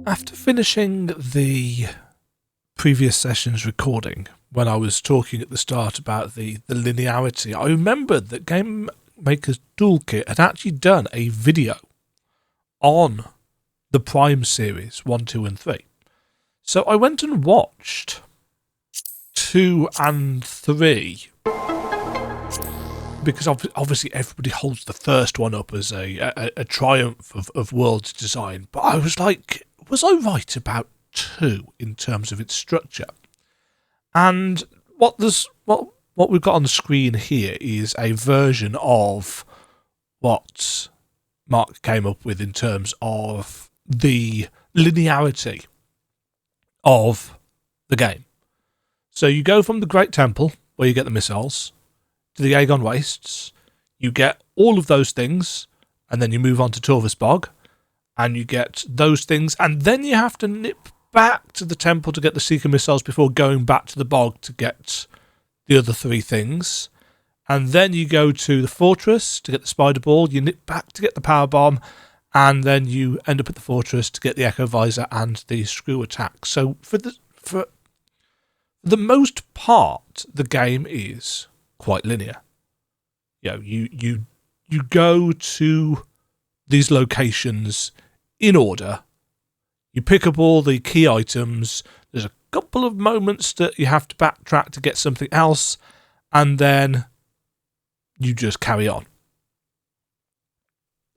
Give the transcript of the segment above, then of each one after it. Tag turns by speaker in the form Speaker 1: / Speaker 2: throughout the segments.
Speaker 1: After finishing the previous session's recording, when I was talking at the start about the linearity, I remembered that Game Maker's Toolkit had actually done a video on the Prime series 1, 2 and 3. So I went and watched 2 and 3 because obviously everybody holds the first one up as a triumph of world design. But I was like, was I right about 2 in terms of its structure? And what we've got on the screen here is a version of what Mark came up with in terms of the linearity of the game. So you go from the Great Temple, where you get the missiles, to the Aegon Wastes. You get all of those things, and then you move on to Torvus Bog, and you get those things, and then you have to nip back to the temple to get the Seeker missiles before going back to the bog to get the other 3 things. And then you go to the fortress to get the Spider Ball, you nip back to get the Power Bomb, and then you end up at the fortress to get the Echo Visor and the Screw Attack. So for the most part, the game is quite linear. You know, you go to these locations in order. You pick up all the key items. There's a couple of moments that you have to backtrack to get something else, and then you just carry on.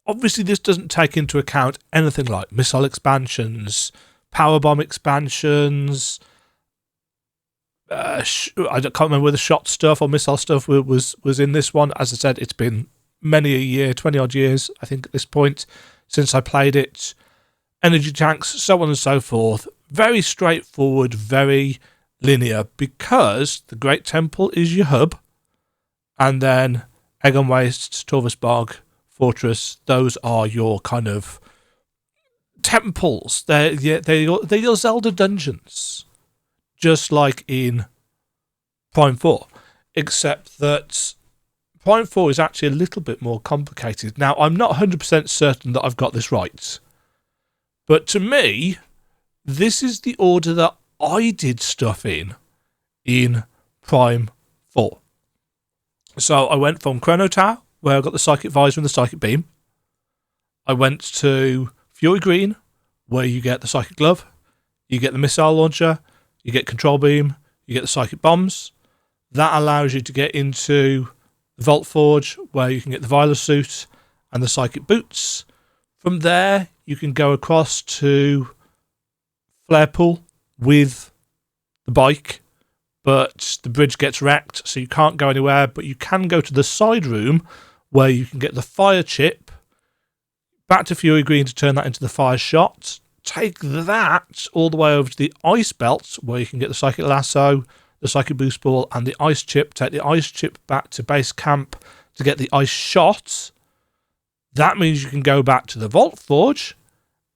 Speaker 1: Obviously, this doesn't take into account anything like missile expansions, power bomb expansions. I can't remember whether shot stuff or missile stuff was in this one. As I said, it's been many a year, 20 odd years, I think, at this point, since I played it. Energy tanks, so on and so forth. Very straightforward, very linear, because the Great Temple is your hub, and then Aegon Wastes, Torvus Bog, Fortress, those are your kind of temples. They're your Zelda dungeons, just like in Prime 4, except that Prime 4 is actually a little bit more complicated. Now, I'm not 100% certain that I've got this right, but to me, this is the order that I did stuff in Prime 4. So I went from Chrono Tower, where I got the Psychic Visor and the Psychic Beam. I went to Fury Green, where you get the Psychic Glove, you get the Missile Launcher, you get Control Beam, you get the Psychic Bombs. That allows you to get into the Vault Forge, where you can get the Viola Suit and the Psychic Boots. From there, you can go across to Flarepool with the bike, but the bridge gets wrecked, so you can't go anywhere, but you can go to the side room, where you can get the Fire Chip, back to Fury Green to turn that into the Fire Shot, take that all the way over to the Ice Belt, where you can get the Psychic Lasso, the Psychic Boost Ball, and the Ice Chip. Take the Ice Chip back to base camp to get the Ice Shot. That means you can go back to the Vault Forge,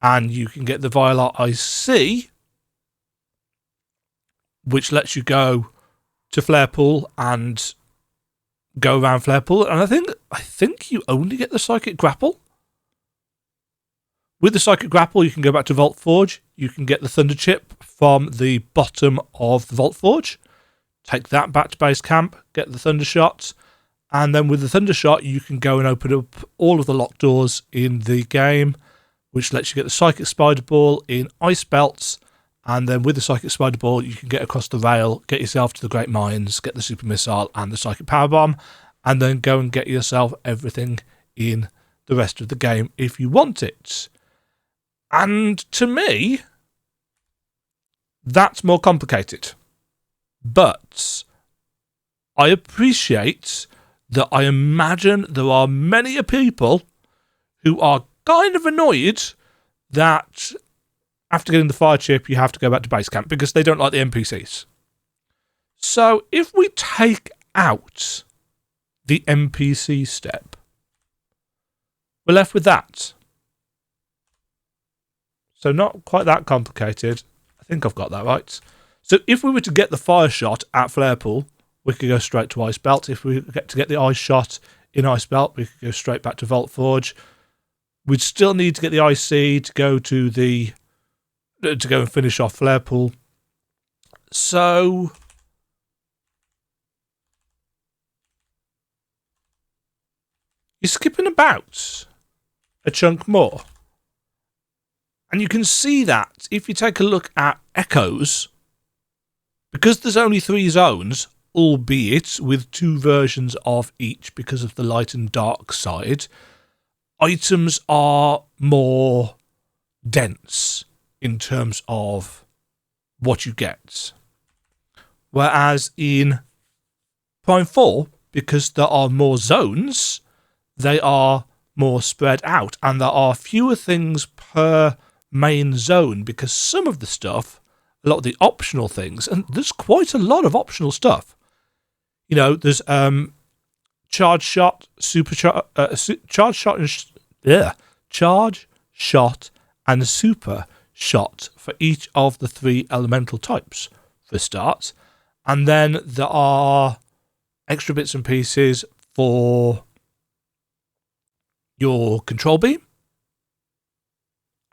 Speaker 1: and you can get the Viola Ice Sea, which lets you go to Flarepool and go around Flarepool. And I think you only get the Psychic Grapple. With the Psychic Grapple, you can go back to Vault Forge. You can get the Thunder Chip from the bottom of the Vault Forge. Take that back to base camp, get the Thunder Shot, and then with the Thunder Shot, you can go and open up all of the locked doors in the game, which lets you get the Psychic Spider Ball in Ice Belts. And then with the Psychic Spider Ball, you can get across the rail, get yourself to the Great Mines, get the Super Missile and the Psychic Power Bomb, and then go and get yourself everything in the rest of the game if you want it. And to me, that's more complicated. But I appreciate that I imagine there are many people who are kind of annoyed that after getting the Fire Chip, you have to go back to base camp because they don't like the NPCs. So if we take out the NPC step, we're left with that. So not quite that complicated. I think I've got that right. So if we were to get the Fire Shot at Flarepool, we could go straight to Ice Belt. If we get the Ice Shot in Ice Belt, we could go straight back to Vault Forge. We'd still need to get the IC to go to go and finish off Flare Pool. So you're skipping about a chunk more. And you can see that if you take a look at Echoes, because there's only 3 zones, albeit with 2 versions of each because of the light and dark side, items are more dense in terms of what you get. Whereas in Prime 4, because there are more zones, they are more spread out, and there are fewer things per main zone, because some of the stuff, a lot of the optional things, and there's quite a lot of optional stuff. You know, there's charge shot, charge shot, and super shot for each of the 3 elemental types for start, and then there are extra bits and pieces for your control beam,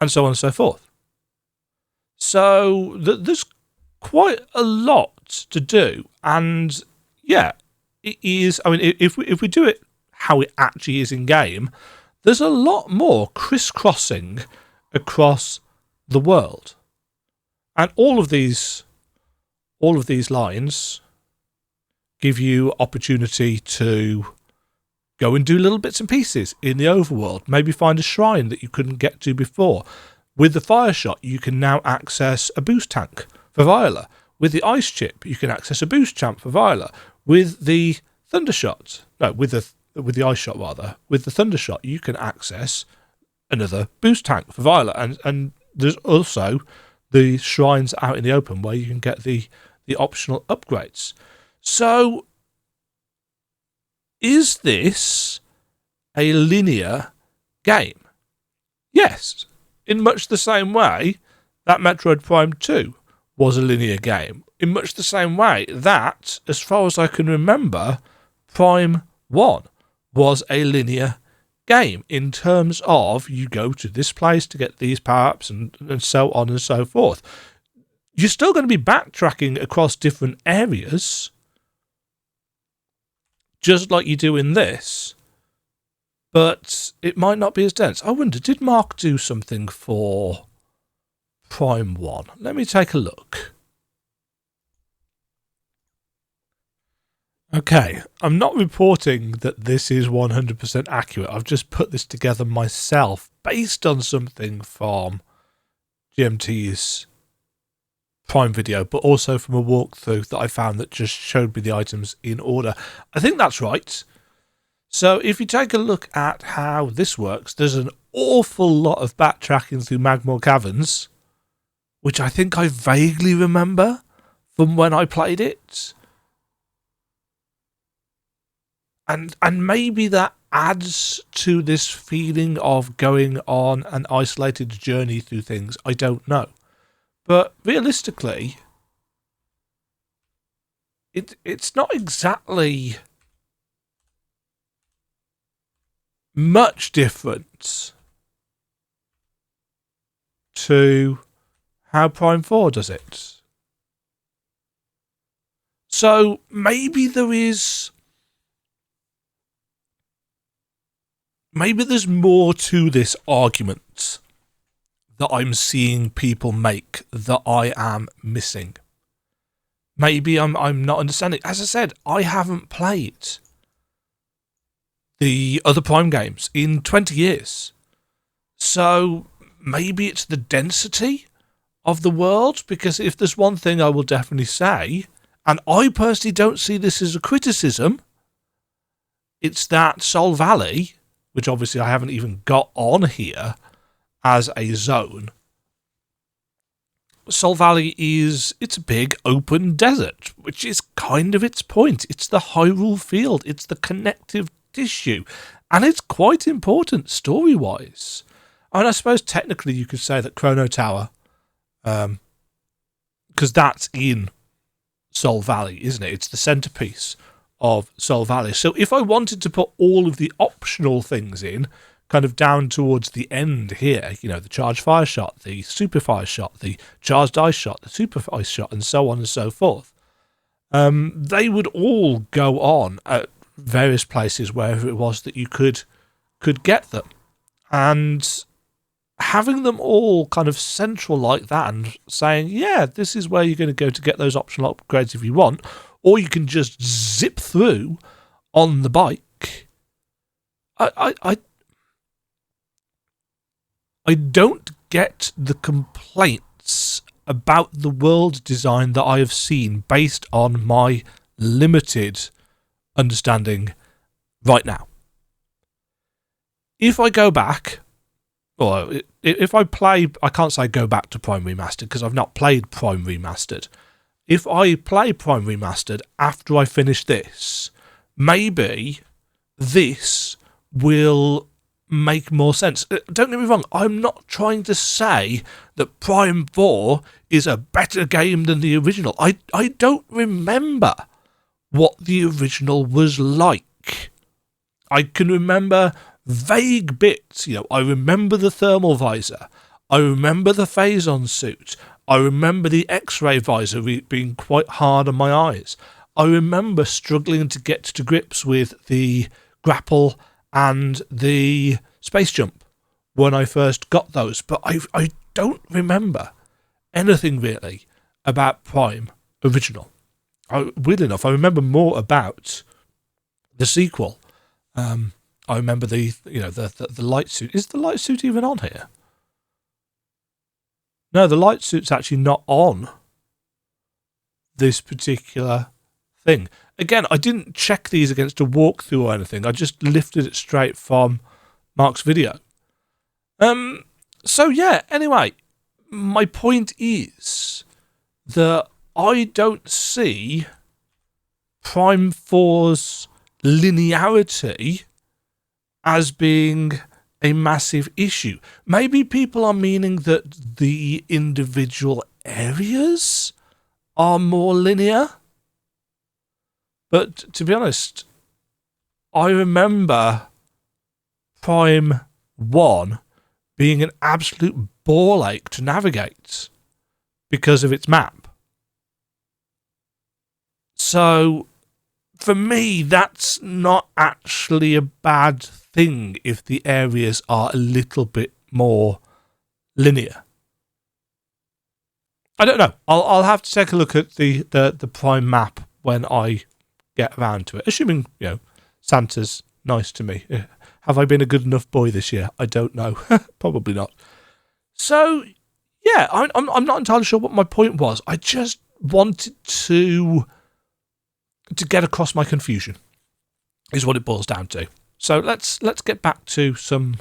Speaker 1: and so on and so forth. So there's quite a lot to do, and yeah, it is. I mean, if we do it how it actually is in game, there's a lot more crisscrossing across the world, and all of these lines give you opportunity to go and do little bits and pieces in the overworld. Maybe find a shrine that you couldn't get to before. With the fire shot, you can now access a boost tank for Viola. With the ice chip, you can access a boost champ for Viola. With the thunder shot, no, with the ice shot rather, with the thunder shot, you can access another boost tank for Viola. And there's also the shrines out in the open where you can get the optional upgrades. So, is this a linear game? Yes, in much the same way that Metroid Prime 2 was a linear game. In much the same way that, as far as I can remember, Prime 1 was a linear game in terms of you go to this place to get these power-ups and so on and so forth. You're still going to be backtracking across different areas, just like you do in this, but it might not be as dense. I wonder, did Mark do something for Prime 1? Let me take a look. Okay, I'm not reporting that this is 100% accurate. I've just put this together myself based on something from GMT's Prime video, but also from a walkthrough that I found that just showed me the items in order. I think that's right. So if you take a look at how this works, there's an awful lot of backtracking through Magmore Caverns, which I think I vaguely remember from when I played it. And maybe that adds to this feeling of going on an isolated journey through things. I don't know. But realistically, it's not exactly much different to how Prime 4 does it. So maybe there's more to this argument that I'm seeing people make that I am missing. Maybe I'm not understanding. As I said, I haven't played the other Prime games in 20 years. So maybe it's the density of the world, because if there's one thing I will definitely say, and I personally don't see this as a criticism, it's that Sol Valley, which obviously I haven't even got on here as a zone. Sol Valley it's a big open desert, which is kind of its point. It's the Hyrule field. It's the connective tissue. And it's quite important story-wise. And I suppose technically you could say that Chrono Tower, because that's in Sol Valley, isn't it? It's the centerpiece of Sol Valley. So if I wanted to put all of the optional things in, kind of down towards the end here, you know, the charged fire shot, the super fire shot, the charged ice shot, the super ice shot, and so on and so forth, they would all go on at various places wherever it was that you could get them. And having them all kind of central like that and saying, yeah, this is where you're going to go to get those optional upgrades if you want, or you can just zip through on the bike. I don't get the complaints about the world design that I have seen based on my limited understanding right now. If I go back, or if I play, I can't say go back to Prime Remastered because I've not played Prime Remastered. If I play Prime Remastered after I finish this, maybe this will make more sense. Don't get me wrong, I'm not trying to say that Prime 4 is a better game than the original. I don't remember what the original was like. I can remember vague bits. You know, I remember the thermal visor. I remember the phazon suit. I remember the X-ray visor being quite hard on my eyes. I remember struggling to get to grips with the grapple and the space jump when I first got those, but I don't remember anything really about Prime original. Weirdly enough, I remember more about the sequel. I remember the light suit. Is the light suit even on here? No, the light suit's actually not on this particular thing. Again, I didn't check these against a walkthrough or anything. I just lifted it straight from Mark's video. So yeah, anyway, my point is that I don't see Prime 4's linearity as being a massive issue. Maybe people are meaning that the individual areas are more linear. But to be honest, I remember Prime 1 being an absolute ball ache to navigate because of its map. So, for me, that's not actually a bad thing if the areas are a little bit more linear. I don't know. I'll have to take a look at the Prime map when I get around to it. Assuming, Santa's nice to me. Have I been a good enough boy this year? I don't know. Probably not. So, yeah, I'm not entirely sure what my point was. I just wanted to get across my confusion, is what it boils down to. So let's get back to some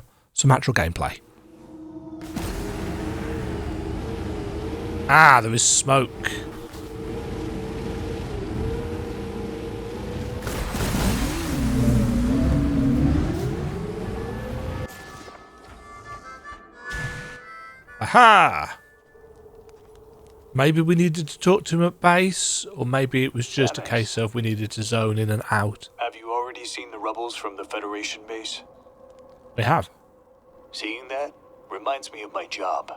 Speaker 1: actual gameplay. Ah, there is smoke. Aha! Maybe we needed to talk to him at base, or maybe it was just a case of we needed to zone in and out.
Speaker 2: Have you already seen the rebels from the Federation base?
Speaker 1: We have.
Speaker 2: Seeing that reminds me of my job.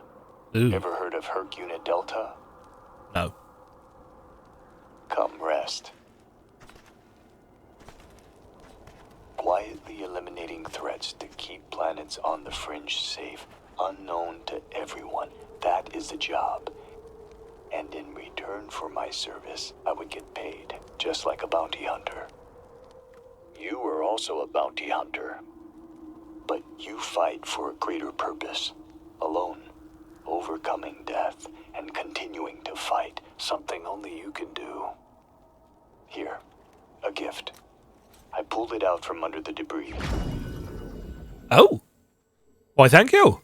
Speaker 1: Ooh.
Speaker 2: Ever heard of Herc Unit Delta?
Speaker 1: No.
Speaker 2: Come rest. Quietly eliminating threats to keep planets on the fringe safe, unknown to everyone. That is the job. And in return for my service, I would get paid, just like a bounty hunter. You are also a bounty hunter. But you fight for a greater purpose. Alone. Overcoming death and continuing to fight, something only you can do. Here, a gift. I pulled it out from under the debris.
Speaker 1: Oh. Why, thank you.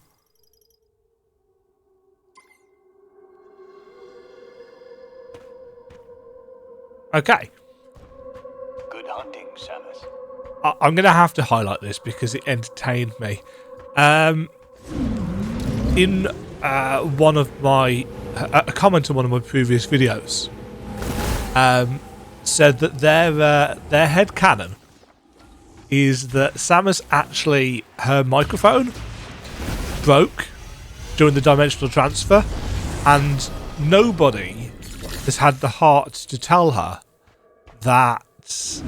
Speaker 1: Okay.
Speaker 2: Good hunting, Samus.
Speaker 1: I'm going to have to highlight this because it entertained me. In one of my... a comment on one of my previous videos said that their headcanon is that Samus actually, her microphone broke during the dimensional transfer, and nobody has had the heart to tell her that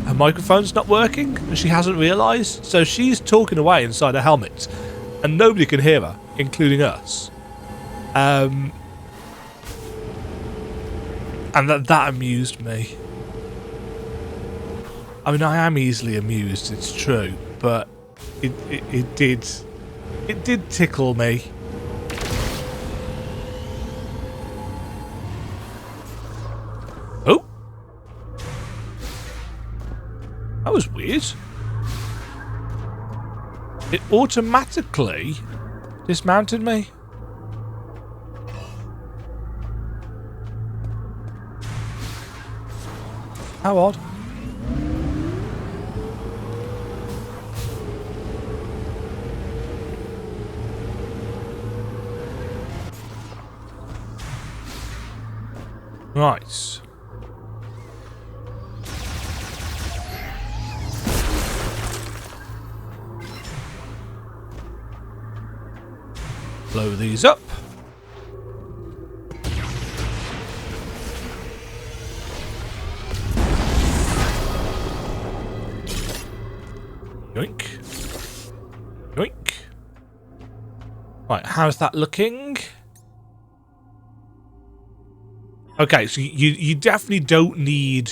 Speaker 1: her microphone's not working, and she hasn't realised. So she's talking away inside her helmet, and nobody can hear her, including us. And that amused me. I mean, I am easily amused, it's true, but it did tickle me. Oh, that was weird. It automatically dismounted me. How odd. Right. Blow these up. Yoink. Yoink. Right, how's that looking? Okay, so you definitely don't need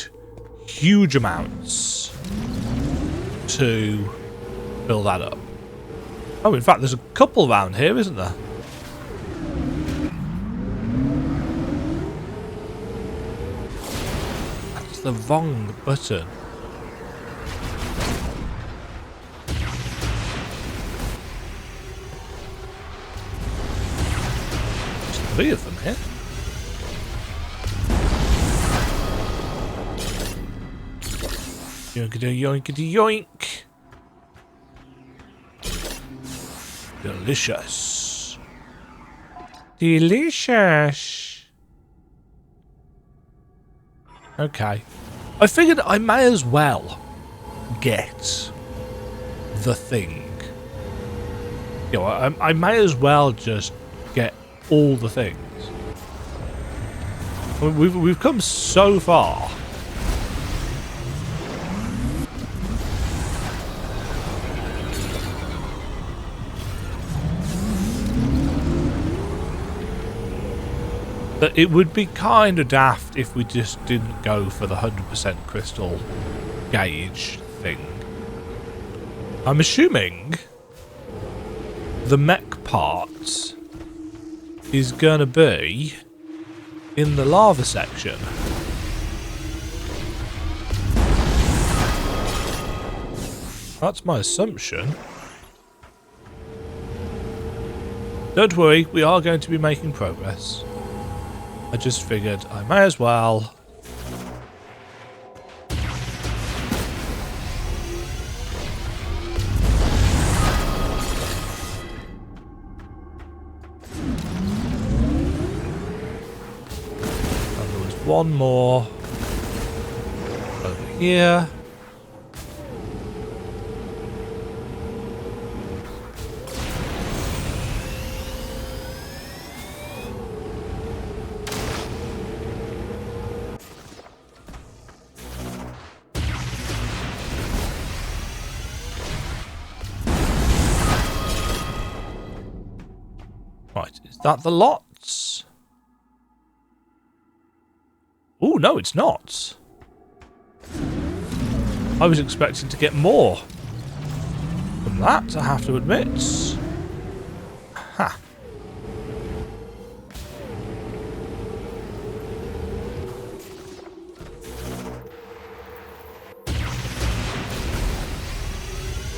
Speaker 1: huge amounts to fill that up. Oh, in fact, there's a couple around here, isn't there? That's the wrong button. There's 3 of them here. Yoinkity yoinkity yoink. Delicious. Delicious. Okay. I figured I may as well get the thing. You know, I may as well just get all the things. I mean, we've come so far. But it would be kind of daft if we just didn't go for the 100% crystal gauge thing. I'm assuming the mech part is going to be in the lava section. That's my assumption. Don't worry, we are going to be making progress. I just figured I may as well. And there was one more over here. Right, is that the lots? Oh, no, it's not. I was expecting to get more from that, I have to admit. Ha.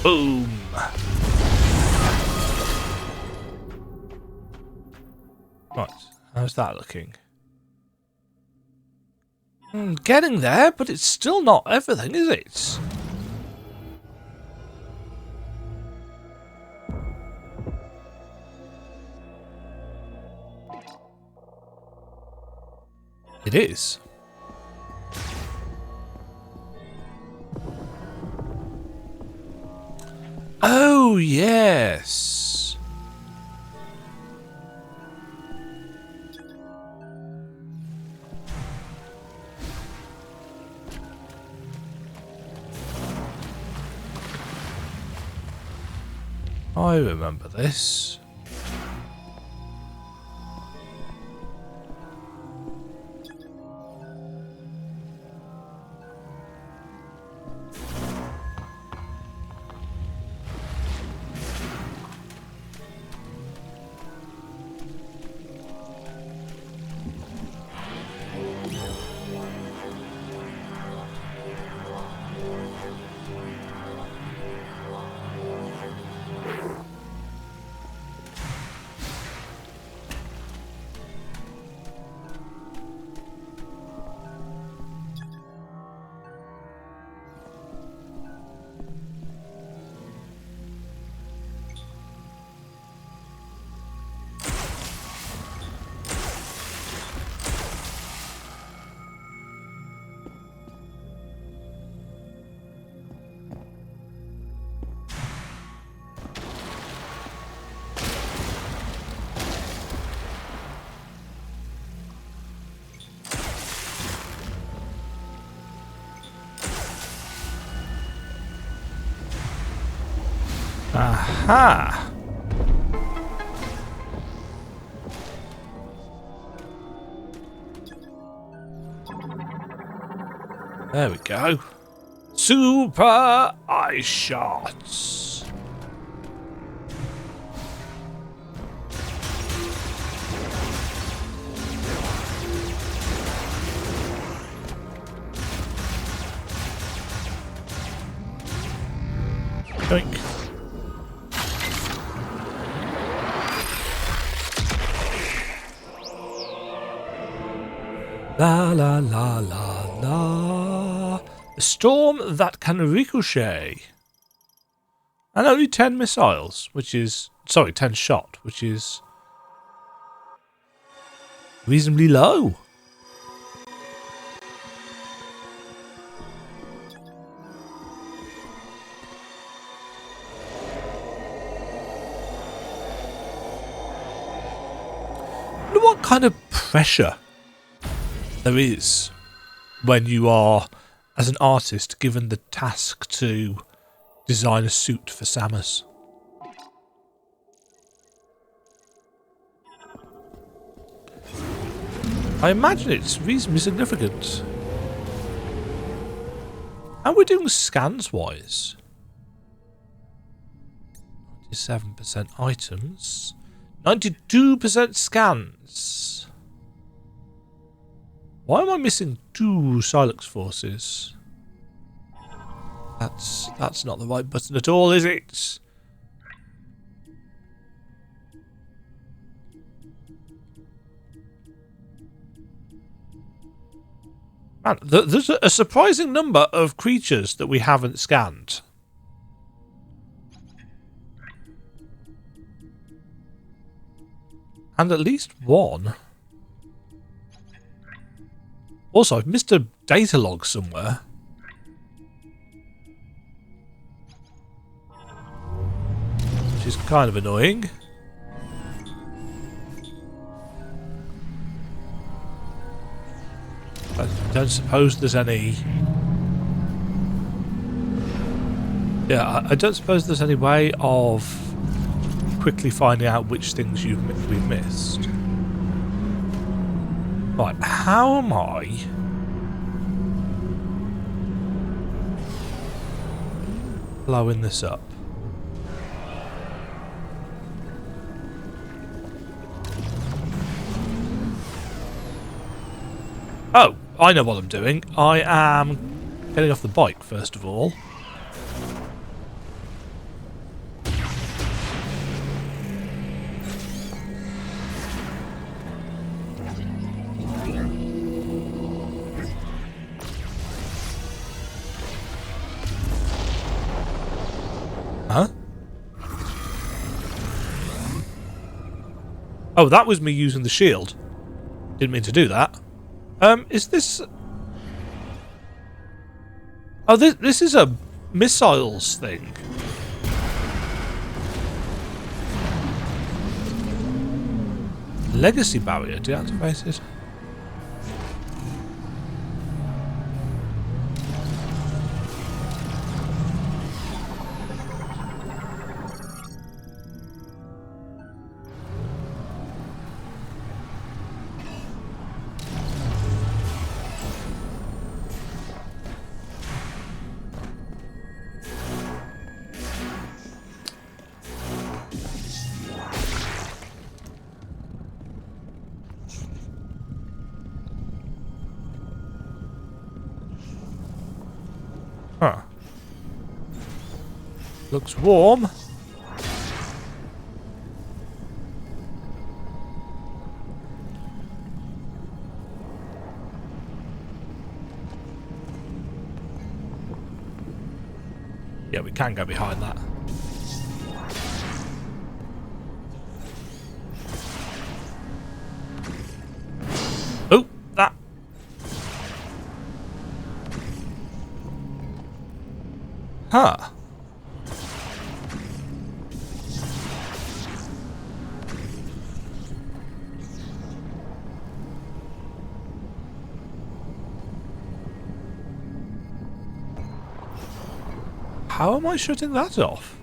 Speaker 1: Boom. Right, how's that looking? Getting there, but it's still not everything, is it? It is. yes. I remember this. Aha! There we go. Super ice shots. Yoink. La la la la la. A storm that can ricochet. And only 10 missiles, which is... Sorry, 10 shot, which is... reasonably low. I wonder what kind of pressure there is when you are, as an artist, given the task to design a suit for Samus. I imagine it's reasonably significant. How are we doing scans-wise? 97% items. 92% scans. Why am I missing 2 Silex forces? That's not the right button at all, is it? Man, there's a surprising number of creatures that we haven't scanned. And at least one. Also, I've missed a data log somewhere. Which is kind of annoying. I don't suppose there's any... Yeah, I don't suppose there's any way of quickly finding out which things we've missed. Right, how am I blowing this up? Oh, I know what I'm doing. I am getting off the bike, first of all. Huh? Oh, that was me using the shield. Didn't mean to do that. Is this... Oh, this is a missiles thing. Legacy barrier deactivated. Huh. Looks warm. Yeah, we can go behind that. Oh, that. Huh. How am I shutting that off?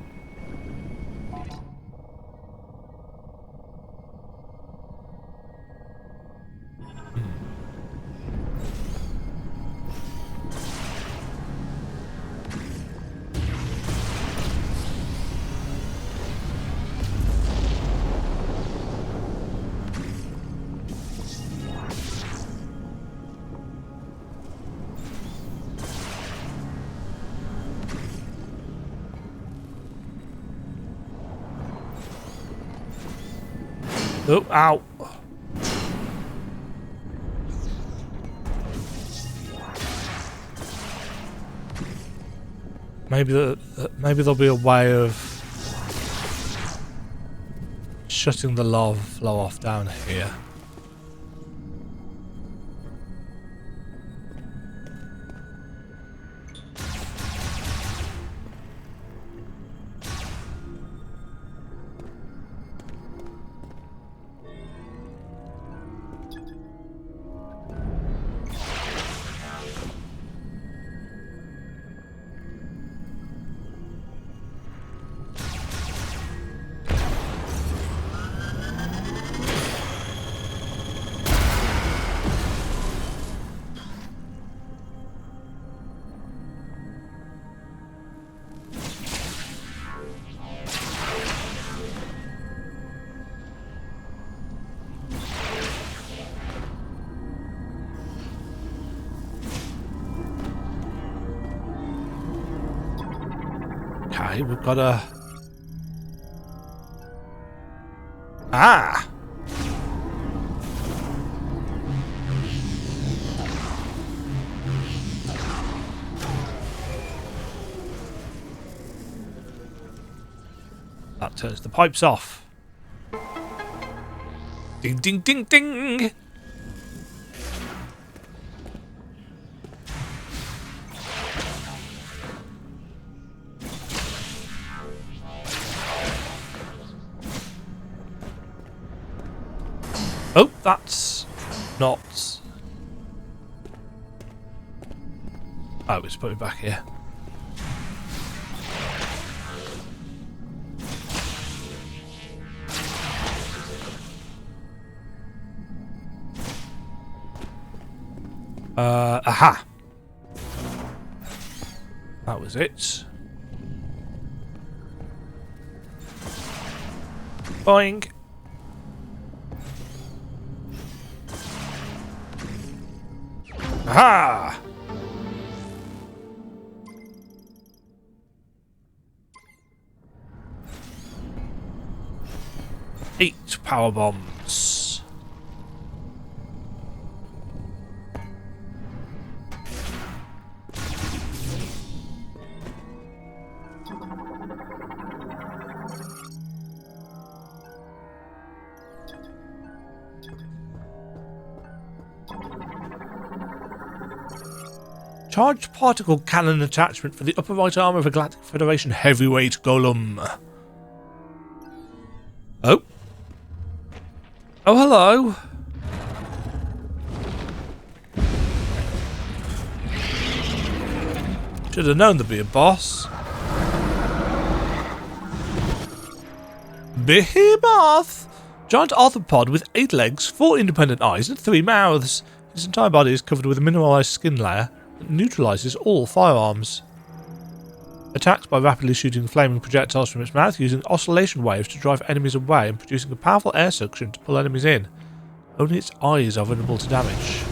Speaker 1: Oh, ow. Maybe there'll be a way of shutting the lava flow off down here. Okay, we've got a... Ah! That turns the pipes off. Ding, ding, ding, ding! Oh, that's not... Oh, it's put me back here. Aha! That was it. Boing! Aha! Eight power bombs. Charged particle cannon attachment for the upper right arm of a Galactic Federation heavyweight golem. Oh. Oh, hello. Should have known there'd be a boss. Behemoth! Giant arthropod with 8 legs, 4 independent eyes, and 3 mouths. His entire body is covered with a mineralized skin layer that neutralizes all firearms. Attacks by rapidly shooting flaming projectiles from its mouth, using oscillation waves to drive enemies away and producing a powerful air suction to pull enemies in. Only its eyes are vulnerable to damage.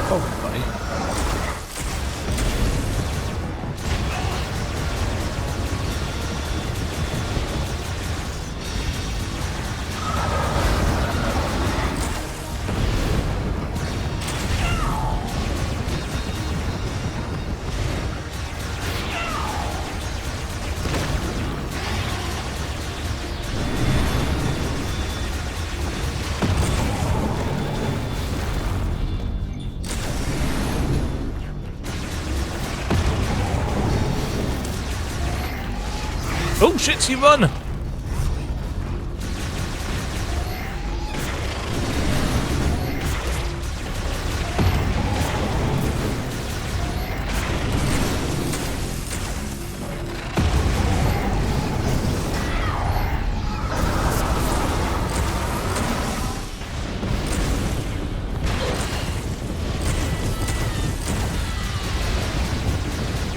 Speaker 1: Probably. Oh, shitsy run!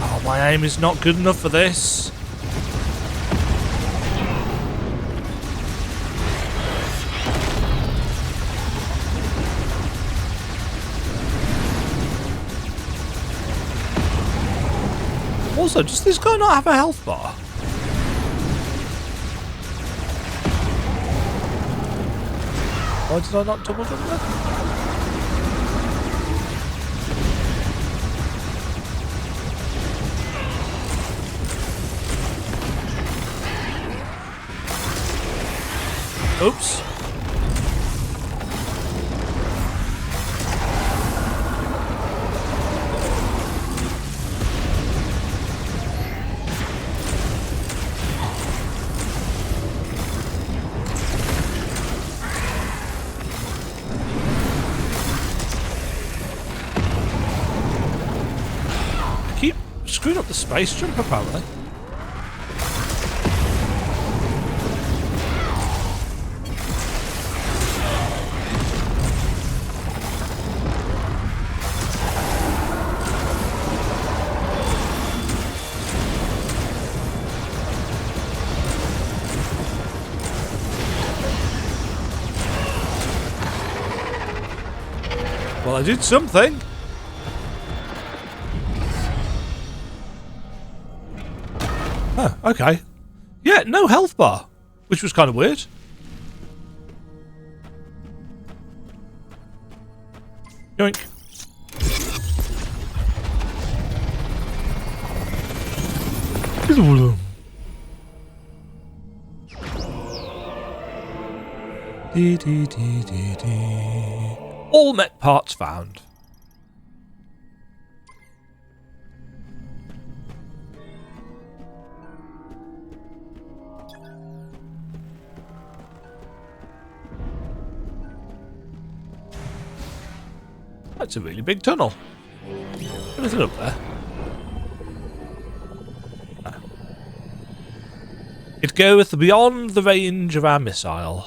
Speaker 1: Oh, my aim is not good enough for this. Also, does this guy not have a health bar? Why did I not double jump there? Oops. Screwed up the space jump, apparently. Well, I did something. Huh, okay. Yeah, no health bar, which was kind of weird. Yoink. All mech parts found. That's a really big tunnel. Anything up there? No. It goeth beyond the range of our missile.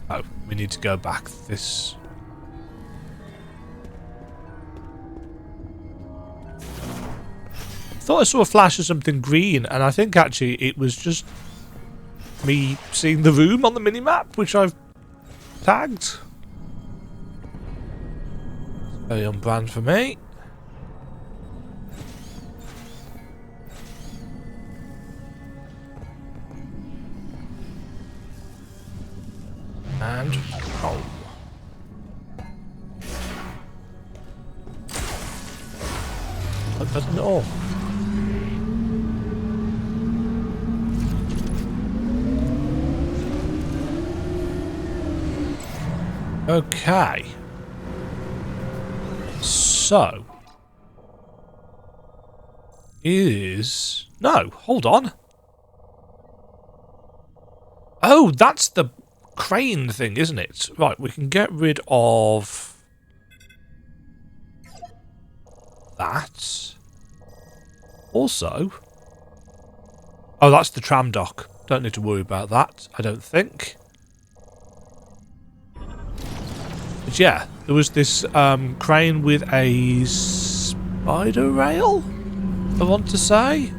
Speaker 1: Oh, we need to go back this. I thought I saw a flash of something green, and I think actually it was just me seeing the room on the minimap, which I've tagged. Very on brand for me. And oh. That doesn't at all. Okay. So. Is... No, hold on. Oh, that's the crane thing, isn't it? Right, we can get rid of... that. Also... Oh, that's the tram dock. Don't need to worry about that, I don't think. But yeah, there was this crane with a spider rail, I want to say.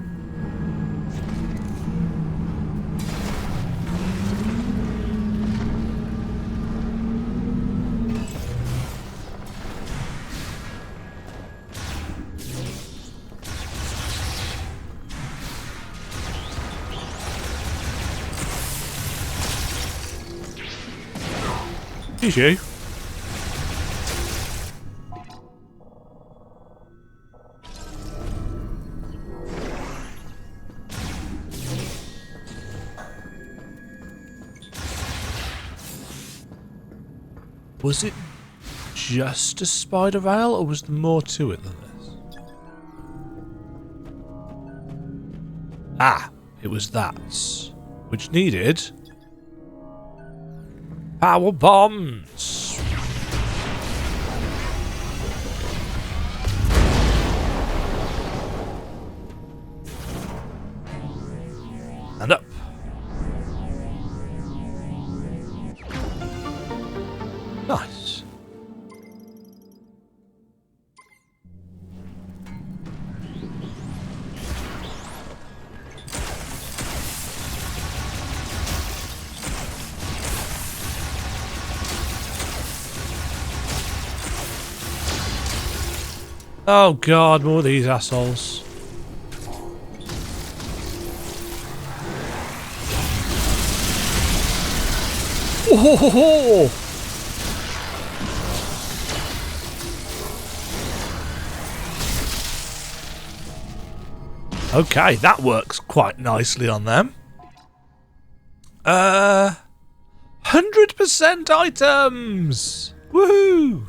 Speaker 1: Here's you. Was it just a spider rail, or was there more to it than this? Ah, it was that, which needed power bombs. And up. Nice. Oh god, more of these assholes. Oh! Okay, that works quite nicely on them. 100% items! Woohoo!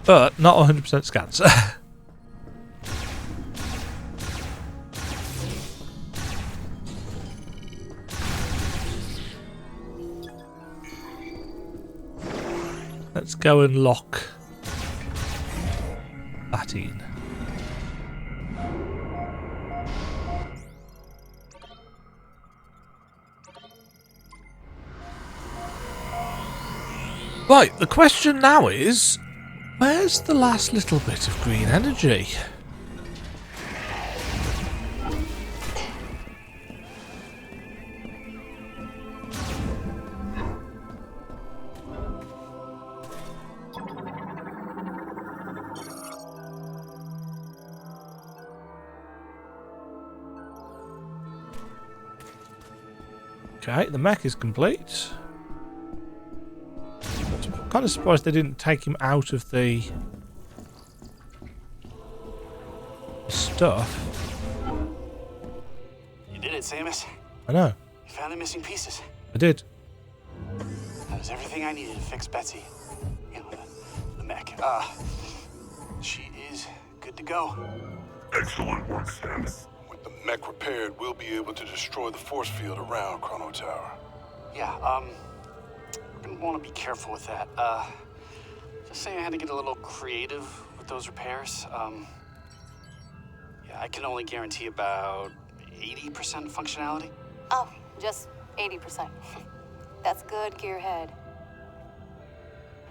Speaker 1: But not 100% scans. Let's go and lock that in. Right, the question now is, where's the last little bit of green energy? Okay, the mech is complete. I'm kind of surprised they didn't take him out of the stuff.
Speaker 3: You did it, Samus.
Speaker 1: I know.
Speaker 3: You found the missing pieces.
Speaker 1: I did.
Speaker 3: That was everything I needed to fix Betsy. You know, the mech. She is good to go.
Speaker 4: Excellent work, Samus.
Speaker 5: With the mech repaired, we'll be able to destroy the force field around Chrono Tower.
Speaker 3: Yeah, we're gonna want to be careful with that. Just saying I had to get a little creative with those repairs. Yeah, I can only guarantee about 80% functionality.
Speaker 6: Oh, just 80%. That's good, Gearhead.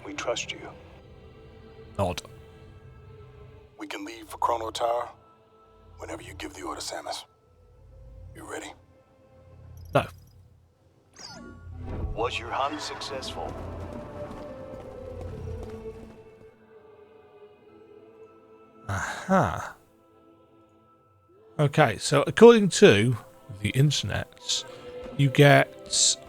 Speaker 5: We trust you.
Speaker 1: Nod.
Speaker 5: We can leave for Chrono Tower whenever you give the order, Samus. You ready?
Speaker 1: No.
Speaker 2: Was your hunt successful?
Speaker 1: Aha. Okay, so according to the internet, you get stuff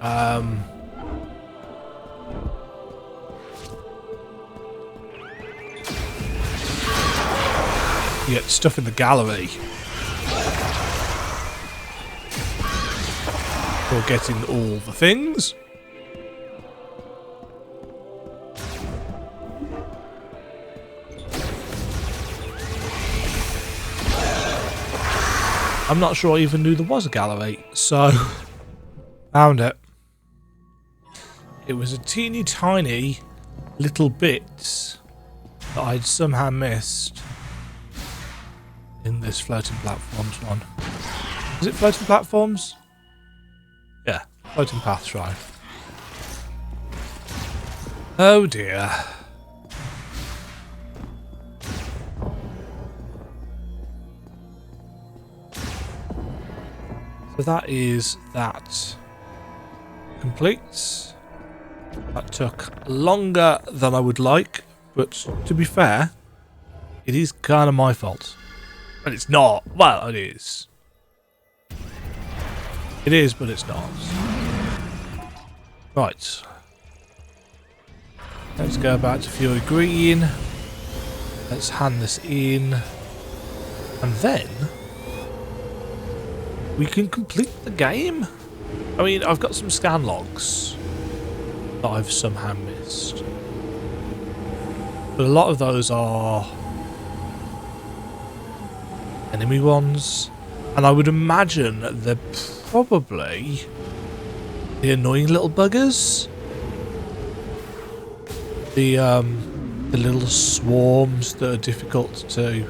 Speaker 1: in the gallery for getting all the things. I'm not sure I even knew there was a gallery, so found it. It was a teeny tiny little bit that I'd somehow missed in this floating platforms one. Is it floating platforms? Yeah, floating paths, right. Oh dear. So that is that complete. That took longer than I would like, but to be fair, it is kind of my fault. And it's not. Well, it is. It is, but it's not. Right. Let's go back to Fury Green. Let's hand this in. And then we can complete the game. I mean, I've got some scan logs that I've somehow missed. But a lot of those are enemy ones. And I would imagine they're probably the annoying little buggers. The little swarms that are difficult to...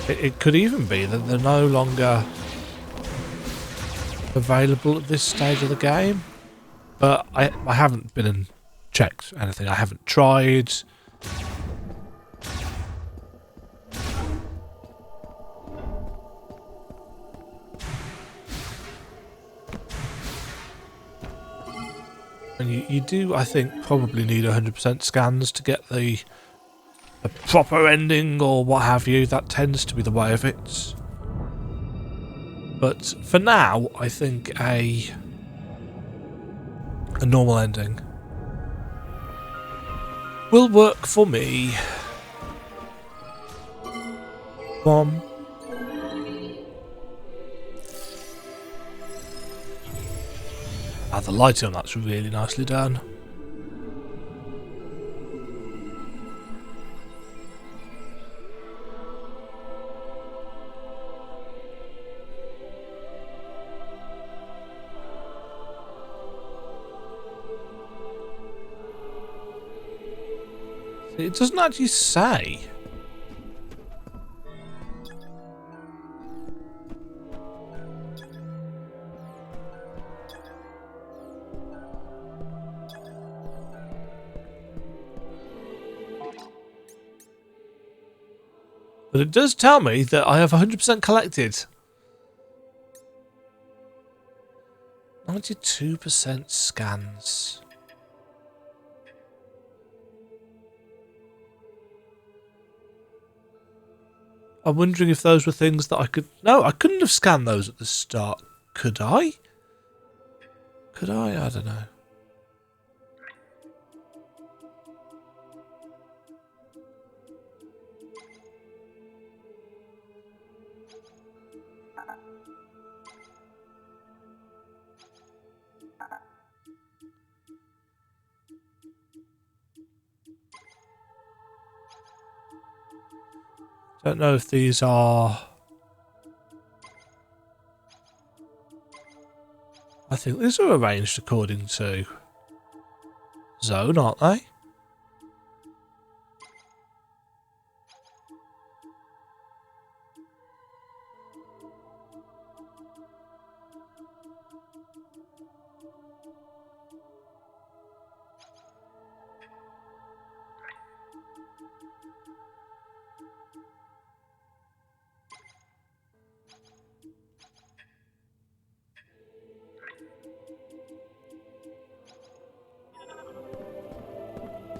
Speaker 1: It could even be that they're no longer available at this stage of the game. But I haven't been and checked anything. I haven't tried. And you do, I think, probably need 100% scans to get the proper ending or what have you. That tends to be the way of it. But for now, I think a normal ending will work for me. Come on. Ah, the lighting on that's really nicely done. It doesn't actually say. But it does tell me that I have 100% collected. 92% scans. I'm wondering if those were things that I could... No, I couldn't have scanned those at the start. Could I? Could I? I don't know. Don't know if these are... I think these are arranged according to zone, aren't they?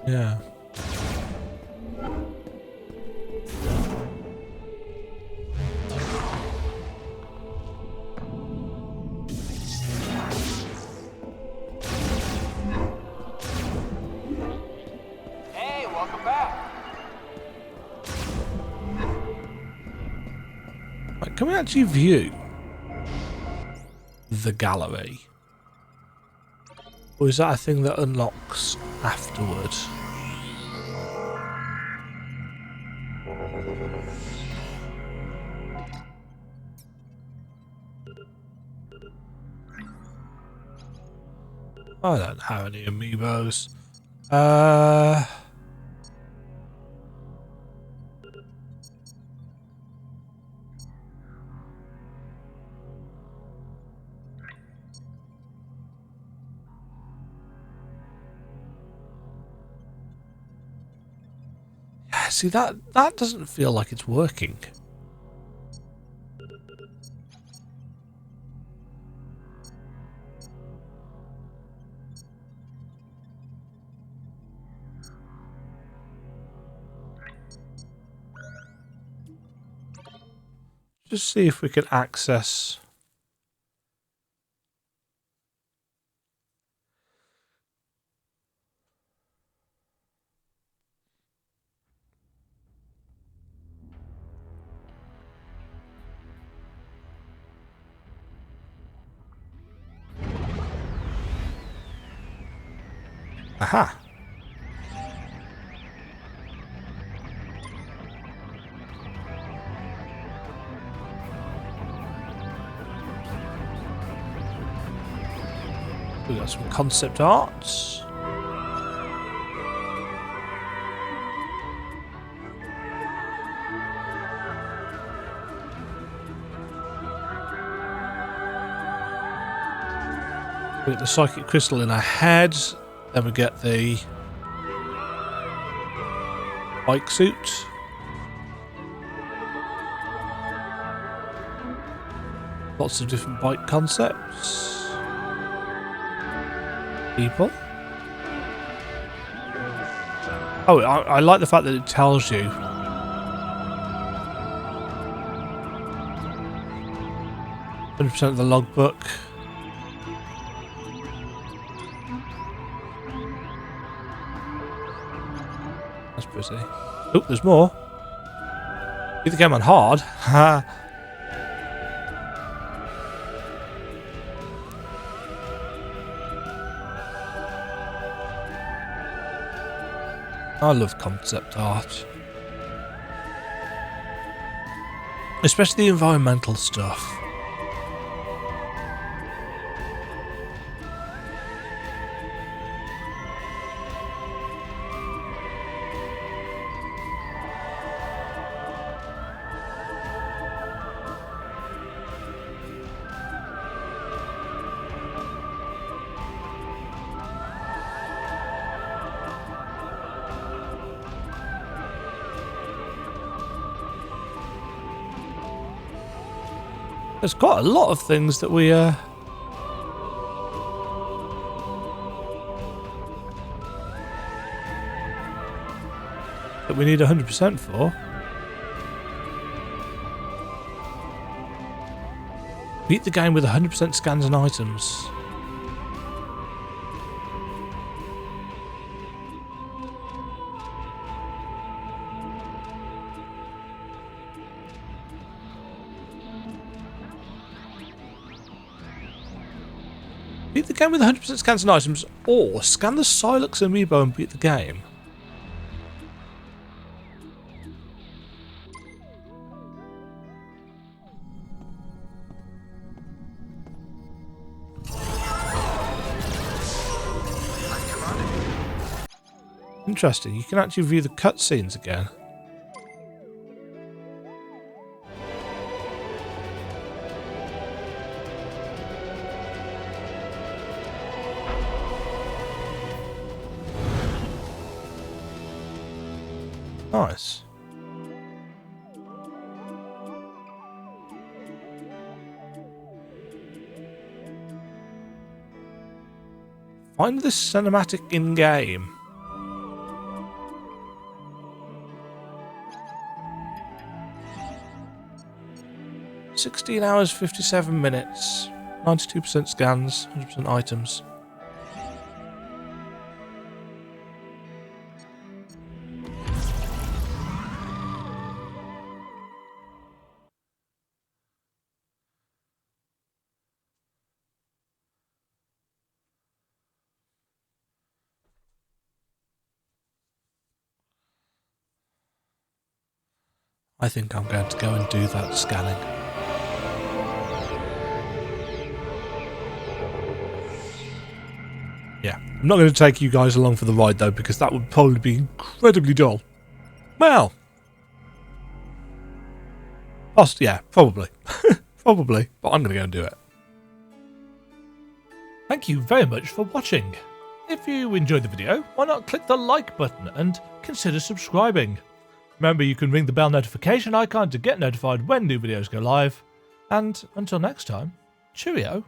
Speaker 1: Yeah.
Speaker 3: Hey, welcome back.
Speaker 1: Right, can we actually view the gallery? Or is that a thing that unlocks afterward? I don't have any amiibos. Yeah, see that doesn't feel like it's working. Just see if we can access. Aha. We got some concept art. We get the psychic crystal in our head. Then we get the bike suit. Lots of different bike concepts. People. Oh, I like the fact that it tells you. %, of the logbook. That's pretty. Oh, there's more. Beat the game on hard. Ha. I love concept art. Especially the environmental stuff. There's quite a lot of things that we that we need 100% for. Beat the game with 100% scans and items. Beat the game with 100% scans and items, or scan the Silex amiibo and beat the game. Interesting, you can actually view the cutscenes again. Nice. Find this cinematic in-game. 16 hours, 57 minutes. 92% scans, 100% items. I think I'm going to go and do that scanning. Yeah, I'm not going to take you guys along for the ride though, because that would probably be incredibly dull. Well, yeah, probably. Probably, but I'm going to go and do it. Thank you very much for watching. If you enjoyed the video, why not click the like button and consider subscribing. Remember, you can ring the bell notification icon to get notified when new videos go live. And until next time, cheerio.